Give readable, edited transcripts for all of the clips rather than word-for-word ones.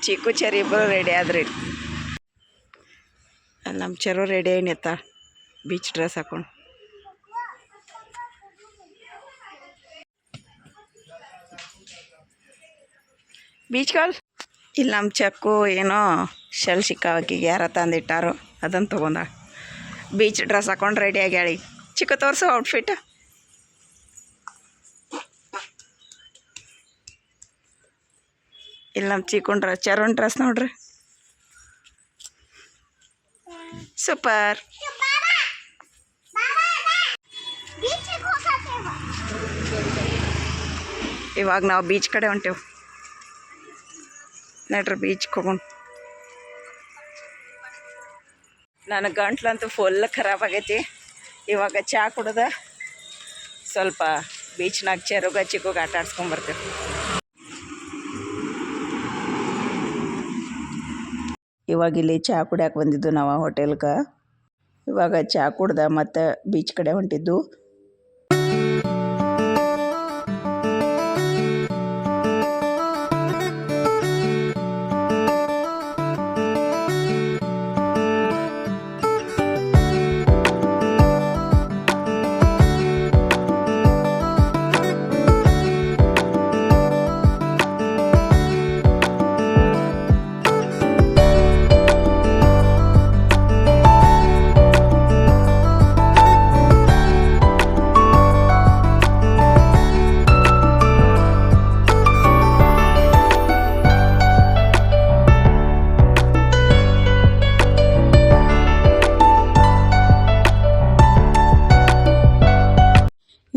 ಚಿಕ್ಕು ಚರಿ ಇಬ್ಬರು ರೆಡಿ ಆದ್ರಿ. ನಮ್ಮ ಚರು ರೆಡಿ ಏನಿತ್ತ ಬೀಚ್ ಡ್ರೆಸ್ ಹಾಕೊಂಡು. ಬೀಚ್ ಕಾಲ್ ಇಲ್ಲಿ ನಮ್ಮ ಚಕ್ಕು ಏನೋ ಶೆಲ್ ಸಿಕ್ಕಾಕಿಗೆ ಯಾರ ತಂದಿಟ್ಟಾರೋ ಅದನ್ನು ತೊಗೊಂಡ ಬೀಚ್ ಡ್ರೆಸ್ ಹಾಕೊಂಡು ರೆಡಿ ಆಗ್ಯಾಳಿ. ಚಿಕ್ಕ ತೋರಿಸು ಔಟ್ಫಿಟ್. ಇಲ್ಲಿ ನಮ್ಮ ಚಿಕ್ಕುಂಡ್ರ ಚರುಣ್ ಡ್ರೆಸ್ ನೋಡ್ರಿ, ಸೂಪರ್. ಇವಾಗ ನಾವು ಬೀಚ್ ಕಡೆ ಹೊಂಟೇವು ನಡ್ರಿ, ಬೀಚ್ಗೆ ಹೋಗೋಣ. ನನ್ನ ಗಂಟ್ಲಂತೂ ಫುಲ್ ಖರಾಬ್ ಆಗೈತಿ. ಇವಾಗ ಚಹಾ ಕುಡ್ದ ಸ್ವಲ್ಪ ಬೀಚ್ನಾಗ ಚೆರುಗ ಚಿಕ್ಕಗೆ ಆಟ ಆಡ್ಸ್ಕೊಂಬರ್ತೀವಿ. ಇವಾಗ ಇಲ್ಲಿ ಚಹಾ ಕುಡಿಯೋಕೆ ಬಂದಿದ್ದು ನಾವು ಹೋಟೆಲ್ಗೆ. ಇವಾಗ ಚಹಾ ಕುಡ್ದ ಮತ್ತು ಬೀಚ್ ಕಡೆ ಹೊಂಟಿದ್ದು.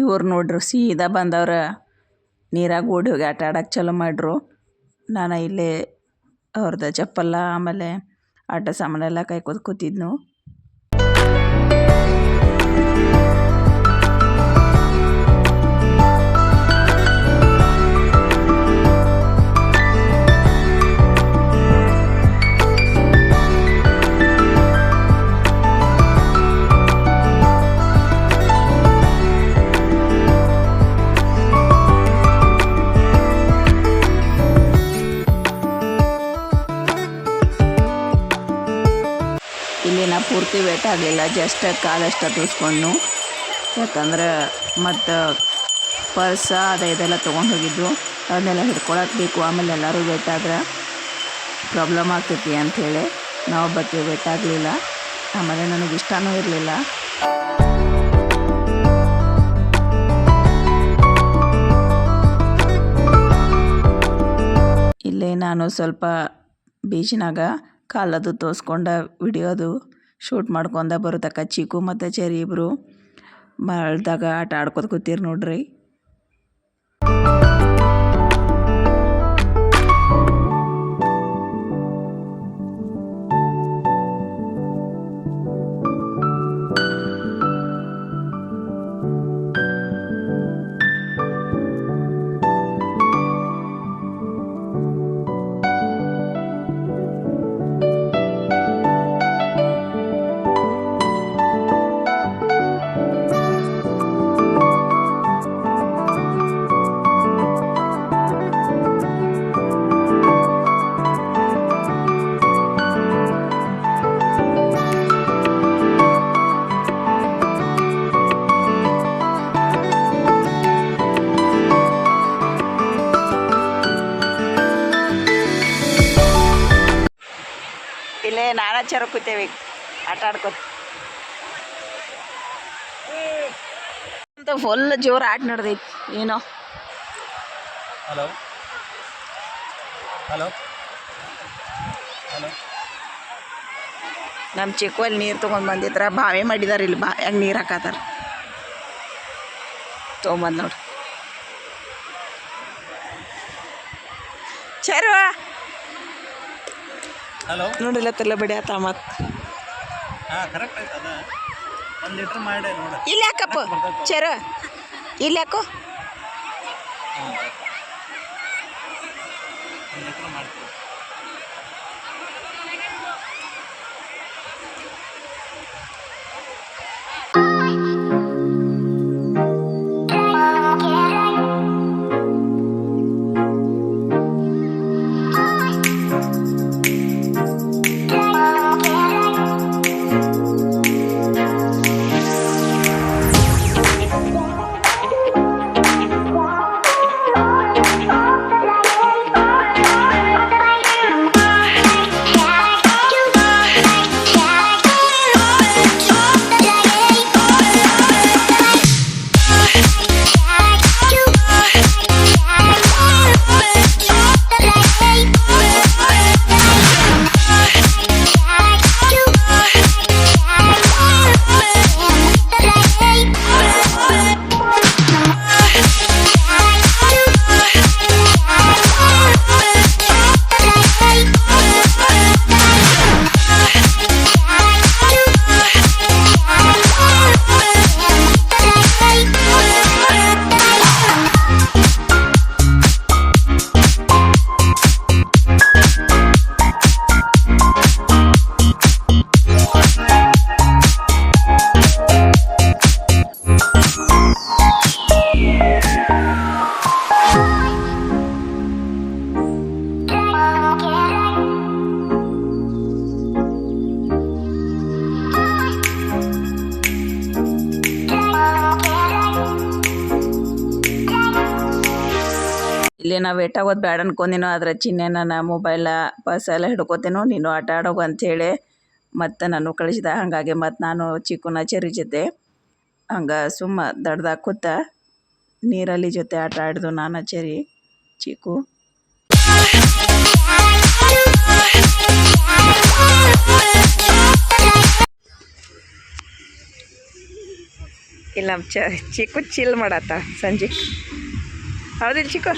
ಇವ್ರು ನೋಡ್ರಿ ಸೀದಾ ಬಂದವ್ರ ನೀರಾಗ ಓಡಿ ಹೋಗಿ ಆಟ ಆಡೋಕೆ ಚಲೋ ಮಾಡ್ರು. ನಾನು ಇಲ್ಲೇ ಅವ್ರದ್ದು ಚಪ್ಪಲ್ಲ ಆಮೇಲೆ ಆಟ ಸಾಮಾನೆಲ್ಲ ಕಾಯ್ಕೋದು ಕೂತಿದ್ನು. ಇಲ್ಲಿ ನಾ ಪೂರ್ತಿ ವೇಟ್ ಆಗಲಿಲ್ಲ, ಜಸ್ಟ್ ಕಾಲಷ್ಟು ತೂಸ್ಕೊಂಡು. ಯಾಕಂದ್ರೆ ಮತ್ತು ಪರ್ಸ ಇದೆಲ್ಲ ತೊಗೊಂಡು ಹೋಗಿದ್ದು ಅದನ್ನೆಲ್ಲ ಹಿಡ್ಕೊಳಕ್ಕೆ ಬೇಕು. ಆಮೇಲೆ ಎಲ್ಲರೂ ವೇಟ್ ಆದ್ರೆ ಪ್ರಾಬ್ಲಮ್ ಆಗ್ತೈತಿ ಅಂಥೇಳಿ ನಾವು ಬಕ್ಕೆ ವೇಟ್ ಆಗಲಿಲ್ಲ. ಆಮೇಲೆ ನನಗೆ ಇಷ್ಟನೂ ಇರಲಿಲ್ಲ. ಇಲ್ಲೇ ನಾನು ಸ್ವಲ್ಪ ಬೀಚ್ನಾಗ ಕಾಲದು ತೋರಿಸ್ಕೊಂಡ ವಿಡಿಯೋದು ಶೂಟ್ ಮಾಡ್ಕೊಂಡ ಬರೋತಕ್ಕ ಚಿಕ್ಕು ಮತ್ತು ಚೆರಿ ಇಬ್ಬರು ಮಳ್ದಾಗ ಆಟ ಆಡ್ಕೊತ ಕೂತೀರಿ ನೋಡ್ರಿ. ಇಲ್ಲೇ ನಾನಾ ಚರ ಕೂತೇವಿ ಆಟ ಆಡ್ಕೊತ. ಫುಲ್ ಜೋರು ಆಟ ನಡೆದೈತಿ ಏನೋ. ಹಲೋ ಹಲೋ ಹಲೋ ನಮ್ಮ ಚಿಕ್ಕವಲ್ಲಿ ನೀರು ತೊಗೊಂಡು ಬಂದಿದ್ರ ಬಾವಿ ಮಾಡಿದಾರೆ. ಇಲ್ಲಿ ಬಾಯಾಗ ನೀರು ಹಾಕತ್ತಾರ. ತೊಗೊಂಬಂದು ನೋಡಿ ಚರ್ವ ಹಲೋ ನೋಡಿಲ್ಲ ತಲ್ಲ ಬಡಿಯತ್ತ ಮತ್ತು. ಹಾಂ ಕರೆಕ್ಟ್ ಆಯ್ತು. ಅದ 1 ಲೀಟ್ರ್ ಮಾಡಿ ನೋಡಿ. ಇಲ್ಲಿ ಯಾಕಪ್ಪ ಚರ ಇಲ್ಲಿ ಯಾಕೋ 1 ಲೀಟ್ರ್ ಮಾಡ್ತೀವಿ. ಇಲ್ಲಿ ನಾವು ವೇಟ್ ಆಗೋದು ಬೇಡ ಅನ್ಕೊಂದಿನೋ ಅದ್ರ ಚಿನ್ನೆ ನನ್ನ ಮೊಬೈಲ ಪರ್ಸ್ ಎಲ್ಲ ಹಿಡ್ಕೋತೇನೋ ನೀನು ಆಟ ಆಡೋಗು ಅಂಥೇಳಿ ಮತ್ತು ನಾನು ಕಳಿಸಿದ ಹಾಗಾಗಿ ಮತ್ತು ನಾನು ಚಿಕ್ಕುನ ಚೆರಿ ಜೊತೆ ಹಂಗೆ ಸುಮ್ಮ ದಡ್ದಾಗ ಕೂತ ನೀರಲ್ಲಿ ಜೊತೆ ಆಟ ಆಡಿದು ನಾನು ಚೆರಿ ಚಿಕ್ಕು. ಇಲ್ಲ ನಮ್ಮ ಚಿಕ್ಕು ಚಿಲ್ ಮಾಡತ್ತ ಸಂಜೆ ಹೌದಿಲ್ಲ ಚಿಕ್ಕು.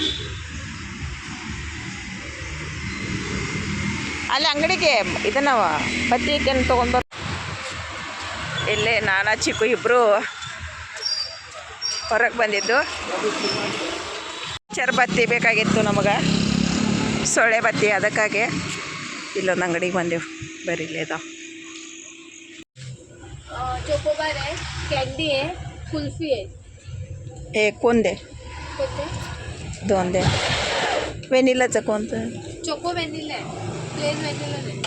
ಅಲ್ಲಿ ಅಂಗಡಿಗೆ ಇದನ್ನ ಬತ್ತಿಕೇನು ತೊಗೊಂಡ್ಬರ್. ಇಲ್ಲೇ ನಾನಾ ಚಿಕ್ಕು ಇಬ್ಬರು ಹೊರಗೆ ಬಂದಿದ್ದು. ಬತ್ತಿ ಬೇಕಾಗಿತ್ತು ನಮಗೆ, ಸೊಳ್ಳೆ ಬತ್ತಿ, ಅದಕ್ಕಾಗಿ ಇಲ್ಲೊಂದು ಅಂಗಡಿಗೆ ಬಂದೆವು. ಬರೀ ಇಲ್ಲೇ ಇದಾವೆ. चोकोबार है, कैंडी है, कुल्फी है. एक कोण दे, कोणते? दोन दे. व्हॅनिलाचं कोणतं? चोको व्हॅनिला आहे, प्लेन व्हॅनिला नाही.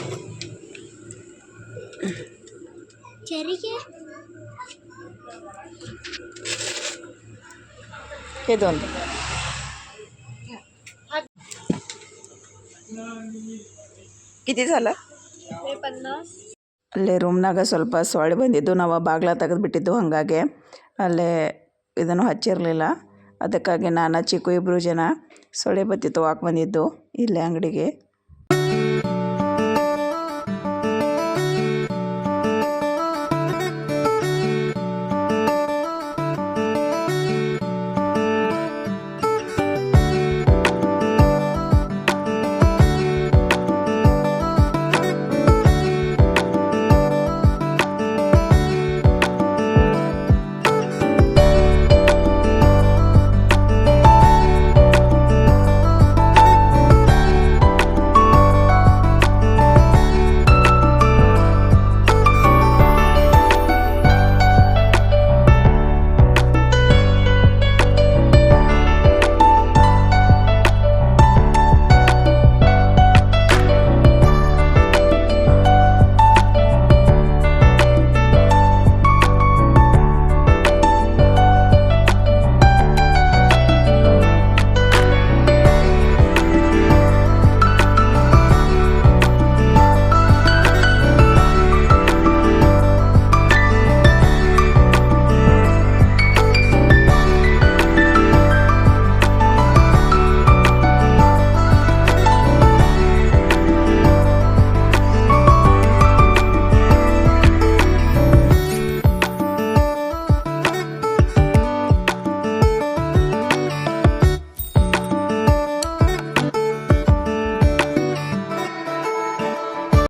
चेरी के हे दोन दे. किती झालं? हे 50. ಅಲ್ಲೇ ರೂಮ್ನಾಗ ಸ್ವಲ್ಪ ಸೊಳ್ಳೆ ಬಂದಿದ್ದು, ನಾವು ಬಾಗಿಲ ತೆಗೆದುಬಿಟ್ಟಿದ್ದು, ಹಾಗಾಗಿ ಅಲ್ಲೇ ಇದನ್ನು ಹಚ್ಚಿರಲಿಲ್ಲ. ಅದಕ್ಕಾಗಿ ನಾನು ಚಿಕ್ಕು ಇಬ್ಬರು ಜನ ಸೊಳ್ಳೆ ಬತ್ತಿ ತೊಗೊಳಕ್ಕೆ ಬಂದಿದ್ದು ಇಲ್ಲೇ ಅಂಗಡಿಗೆ.